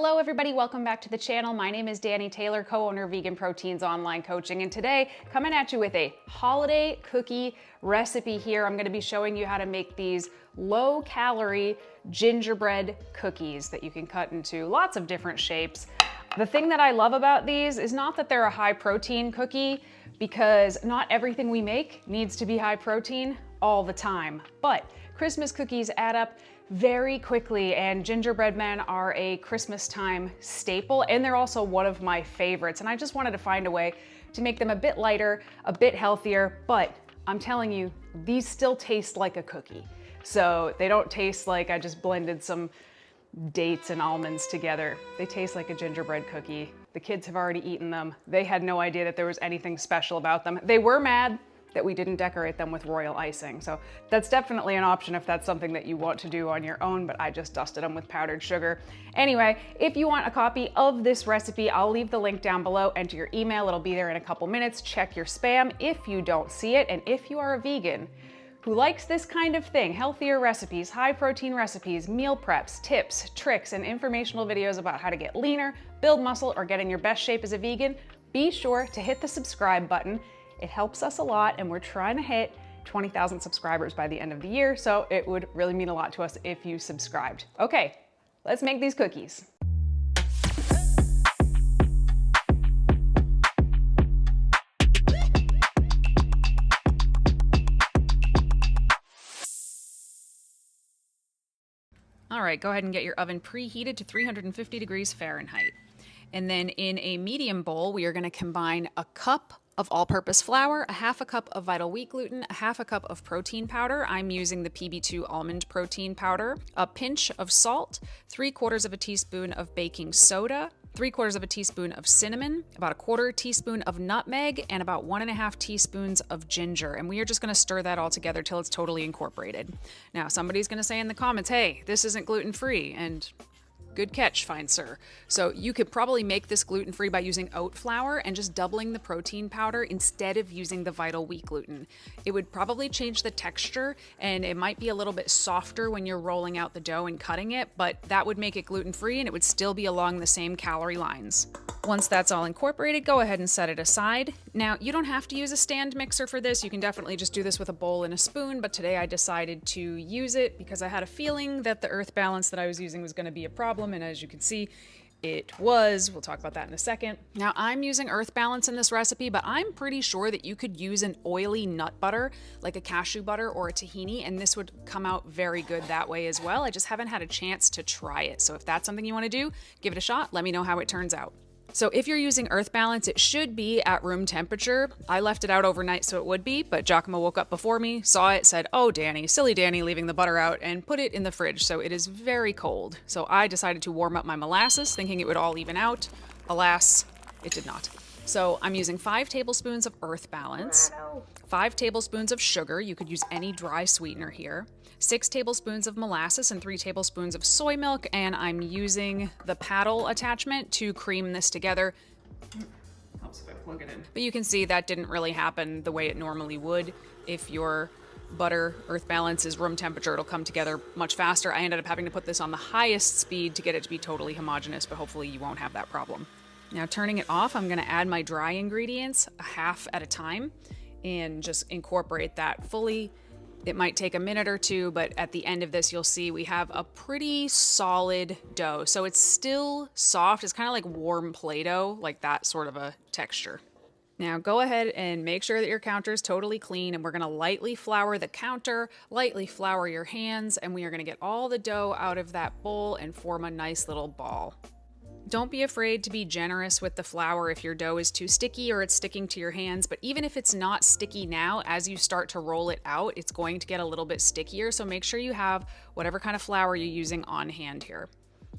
Hello everybody, welcome back to the channel. My name is Danny Taylor, co-owner of Vegan Proteins Online Coaching, and today coming at you with a holiday cookie recipe here. I'm gonna be showing you how to make these low-calorie gingerbread cookies that you can cut into lots of different shapes. The thing that I love about these is not that they're a high protein cookie, because not everything we make needs to be high protein all the time, but Christmas cookies add up very quickly, and gingerbread men are a Christmas time staple, and they're also one of my favorites. And I just wanted to find a way to make them a bit lighter, a bit healthier, but I'm telling you, these still taste like a cookie. So they don't taste like I just blended some dates and almonds together. They taste like a gingerbread cookie. The kids have already eaten them. They had no idea that there was anything special about them. They were mad that we didn't decorate them with royal icing. So that's definitely an option if that's something that you want to do on your own, but I just dusted them with powdered sugar. Anyway, if you want a copy of this recipe, I'll leave the link down below. Enter your email, it'll be there in a couple minutes. Check your spam if you don't see it. And if you are a vegan who likes this kind of thing, healthier recipes, high protein recipes, meal preps, tips, tricks, and informational videos about how to get leaner, build muscle, or get in your best shape as a vegan, be sure to hit the subscribe button. It helps us a lot, and we're trying to hit 20,000 subscribers by the end of the year, so it would really mean a lot to us if you subscribed. Okay, let's make these cookies. All right, go ahead and get your oven preheated to 350 degrees Fahrenheit. And then in a medium bowl, we are gonna combine a cup of all-purpose flour, a half a cup of vital wheat gluten, a half a cup of protein powder. I'm using the PB2 almond protein powder, a pinch of salt, 3/4 of a teaspoon of baking soda, 3/4 of a teaspoon of cinnamon, about a 1/4 teaspoon of nutmeg, and about 1.5 teaspoons of ginger. And we are just gonna stir that all together till it's totally incorporated. Now, somebody's gonna say in the comments, hey, this isn't gluten-free, and good catch, fine sir. So you could probably make this gluten-free by using oat flour and just doubling the protein powder instead of using the vital wheat gluten. It would probably change the texture, and it might be a little bit softer when you're rolling out the dough and cutting it, but that would make it gluten-free and it would still be along the same calorie lines. Once that's all incorporated, go ahead and set it aside. Now, you don't have to use a stand mixer for this. You can definitely just do this with a bowl and a spoon, but today I decided to use it because I had a feeling that the earth balance that I was using was gonna be a problem, and as you can see, it was. We'll talk about that in a second. Now, I'm using earth balance in this recipe, but I'm pretty sure that you could use an oily nut butter, like a cashew butter or a tahini, and this would come out very good that way as well. I just haven't had a chance to try it. So if that's something you wanna do, give it a shot. Let me know how it turns out. So if you're using earth balance, it should be at room temperature. I left it out overnight so it would be, but 𝐬𝐿𝐫 woke up before me, saw it, said, oh, Danny, silly Danny, leaving the butter out, and put it in the fridge. So it is very cold. So I decided to warm up my molasses, thinking it would all even out. Alas, it did not. So I'm using 5 tablespoons of earth balance, 5 tablespoons of sugar. You could use any dry sweetener here. 6 tablespoons of molasses and 3 tablespoons of soy milk, and I'm using the paddle attachment to cream this together. Helps if I plug it in. But you can see that didn't really happen the way it normally would. If your butter earth balance is room temperature, it'll come together much faster. I ended up having to put this on the highest speed to get it to be totally homogeneous, but hopefully you won't have that problem. Now, turning it off, I'm gonna add my dry ingredients a half at a time and just incorporate that fully. It might take a minute or two, but at the end of this, you'll see we have a pretty solid dough. So it's still soft. It's kind of like warm Play-Doh, like that sort of a texture. Now go ahead and make sure that your counter is totally clean, and we're gonna lightly flour the counter, lightly flour your hands, and we are gonna get all the dough out of that bowl and form a nice little ball. Don't be afraid to be generous with the flour if your dough is too sticky or it's sticking to your hands, but even if it's not sticky now, as you start to roll it out, it's going to get a little bit stickier, so make sure you have whatever kind of flour you're using on hand here.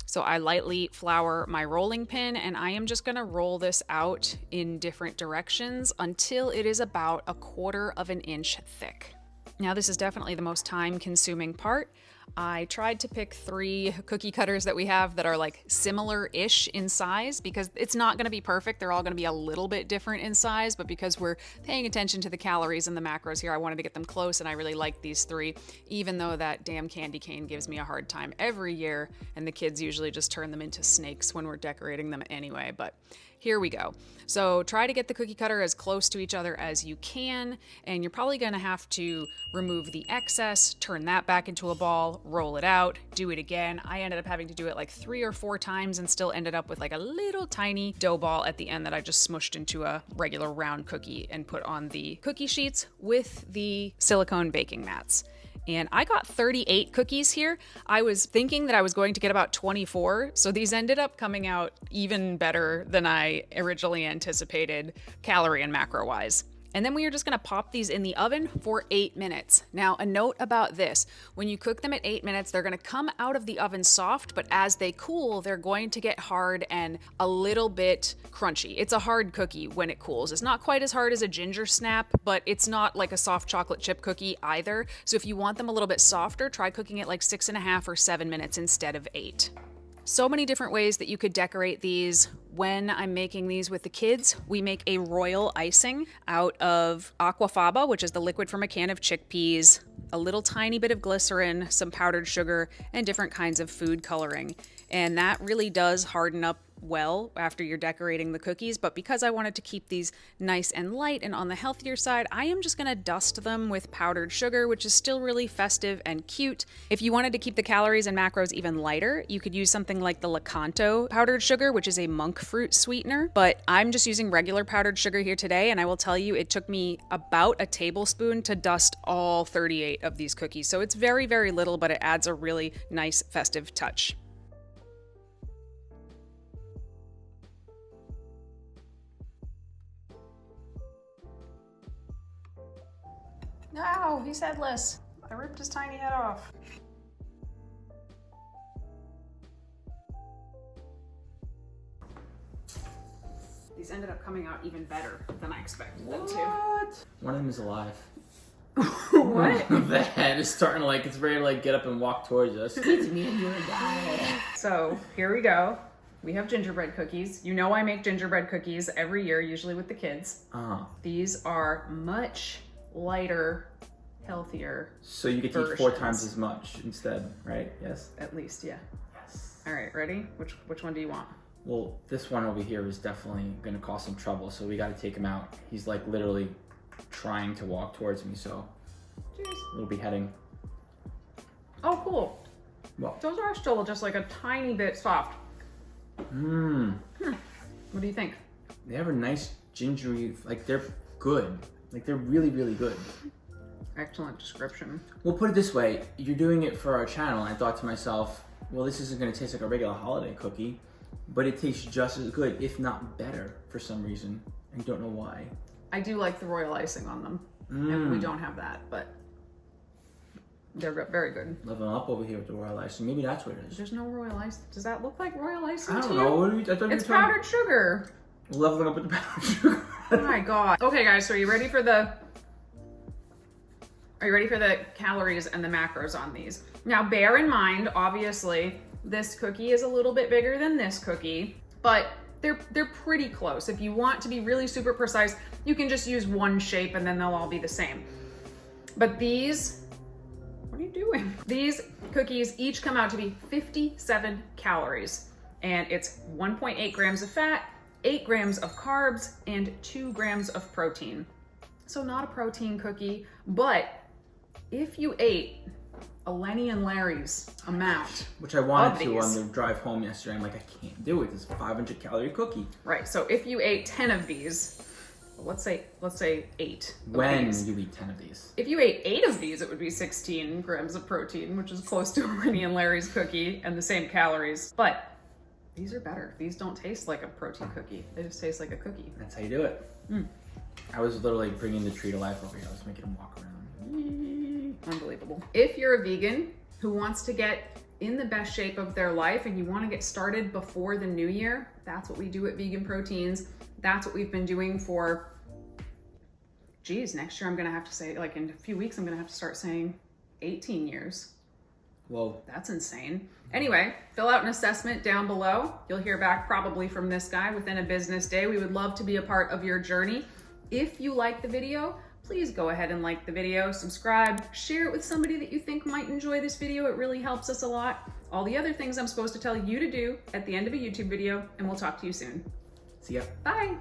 So I lightly flour my rolling pin, and I am just gonna roll this out in different directions until it is about 1/4 of an inch thick. Now, this is definitely the most time-consuming part. I tried to pick 3 cookie cutters that we have that are like similar-ish in size because it's not going to be perfect. They're all going to be a little bit different in size, but because we're paying attention to the calories and the macros here, I wanted to get them close, and I really like these 3, even though that damn candy cane gives me a hard time every year, and the kids usually just turn them into snakes when we're decorating them anyway, but here we go. So try to get the cookie cutter as close to each other as you can, and you're probably gonna have to remove the excess, turn that back into a ball, roll it out, do it again. I ended up having to do it like 3 or 4 times and still ended up with like a little tiny dough ball at the end that I just smushed into a regular round cookie and put on the cookie sheets with the silicone baking mats. And I got 38 cookies here. I was thinking that I was going to get about 24, so these ended up coming out even better than I originally anticipated, calorie and macro wise. And then we are just gonna pop these in the oven for 8 minutes. Now, a note about this, when you cook them at 8 minutes, they're gonna come out of the oven soft, but as they cool, they're going to get hard and a little bit crunchy. It's a hard cookie when it cools. It's not quite as hard as a ginger snap, but it's not like a soft chocolate chip cookie either. So if you want them a little bit softer, try cooking it like 6.5 or 7 minutes instead of 8. So many different ways that you could decorate these. When I'm making these with the kids, we make a royal icing out of aquafaba, which is the liquid from a can of chickpeas, a little tiny bit of glycerin, some powdered sugar, and different kinds of food coloring. And that really does harden up well after you're decorating the cookies, but because I wanted to keep these nice and light and on the healthier side, I am just gonna dust them with powdered sugar, which is still really festive and cute. If you wanted to keep the calories and macros even lighter, you could use something like the 𝐿𝐴𝐼 powdered sugar, which is a monk fruit sweetener, but I'm just using regular powdered sugar here today, and I will tell you it took me about a tablespoon to dust all 38 of these cookies. So it's very, very little, but it adds a really nice festive touch. No, he's headless. I ripped his tiny head off. These ended up coming out even better than I expected them to. What? One of them is alive. What? The head is starting to like, it's ready to like get up and walk towards us. It's me and you're dying. So here we go. We have gingerbread cookies. You know I make gingerbread cookies every year, usually with the kids. These are much lighter, healthier. So you get to eat 4 times as much instead, right? Yes? At least, yeah. Yes. All right, ready? Which one do you want? Well, this one over here is definitely going to cause some trouble, so we got to take him out. He's like literally trying to walk towards me, so Cheers. Little beheading. Oh, cool. Well, Those are still just like a tiny bit soft. What do you think? They have a nice gingery, like they're good. Like they're really, really good. Excellent description. We'll put it this way, you're doing it for our channel, and I thought to myself, well, this isn't gonna taste like a regular holiday cookie, but it tastes just as good, if not better, for some reason. I don't know why. I do like the royal icing on them. And we don't have that, but they're very good. Leveling up over here with the royal icing. Maybe that's what it is. There's no royal ice. Does that look like royal icing I to don't you? know. What are you, I thought It's you were talking- powdered sugar. Leveling up with the powdered sugar. Oh my god. Okay guys, so are you ready for the calories and the macros on these? Now bear in mind, obviously, this cookie is a little bit bigger than this cookie, but they're pretty close. If you want to be really super precise, you can just use one shape and then they'll all be the same. But these, what are you doing? These cookies each come out to be 57 calories, and it's 1.8 grams of fat, 8 grams of carbs, and 2 grams of protein. So not a protein cookie, but if you ate a Lenny and Larry's amount, which I wanted to on the drive home yesterday, I'm like, I can't do it. It's a 500 calorie cookie. Right, so if you ate 10 of these, let's say 8. When you eat 10 of these. If you ate 8 of these, it would be 16 grams of protein, which is close to a Lenny and Larry's cookie and the same calories. But these are better. These don't taste like a protein cookie. They just taste like a cookie. That's how you do it. I was literally bringing the tree to life over here. I was making him walk around. Unbelievable. If you're a vegan who wants to get in the best shape of their life and you want to get started before the new year, that's what we do at Vegan Proteins. That's what we've been doing for, geez, next year I'm going to have to say, like in a few weeks, I'm going to have to start saying 18 years. Whoa. That's insane. Anyway, fill out an assessment down below. You'll hear back probably from this guy within a business day. We would love to be a part of your journey. If you like the video, please go ahead and like the video, subscribe, share it with somebody that you think might enjoy this video. It really helps us a lot. All the other things I'm supposed to tell you to do at the end of a YouTube video, and we'll talk to you soon. See ya. Bye.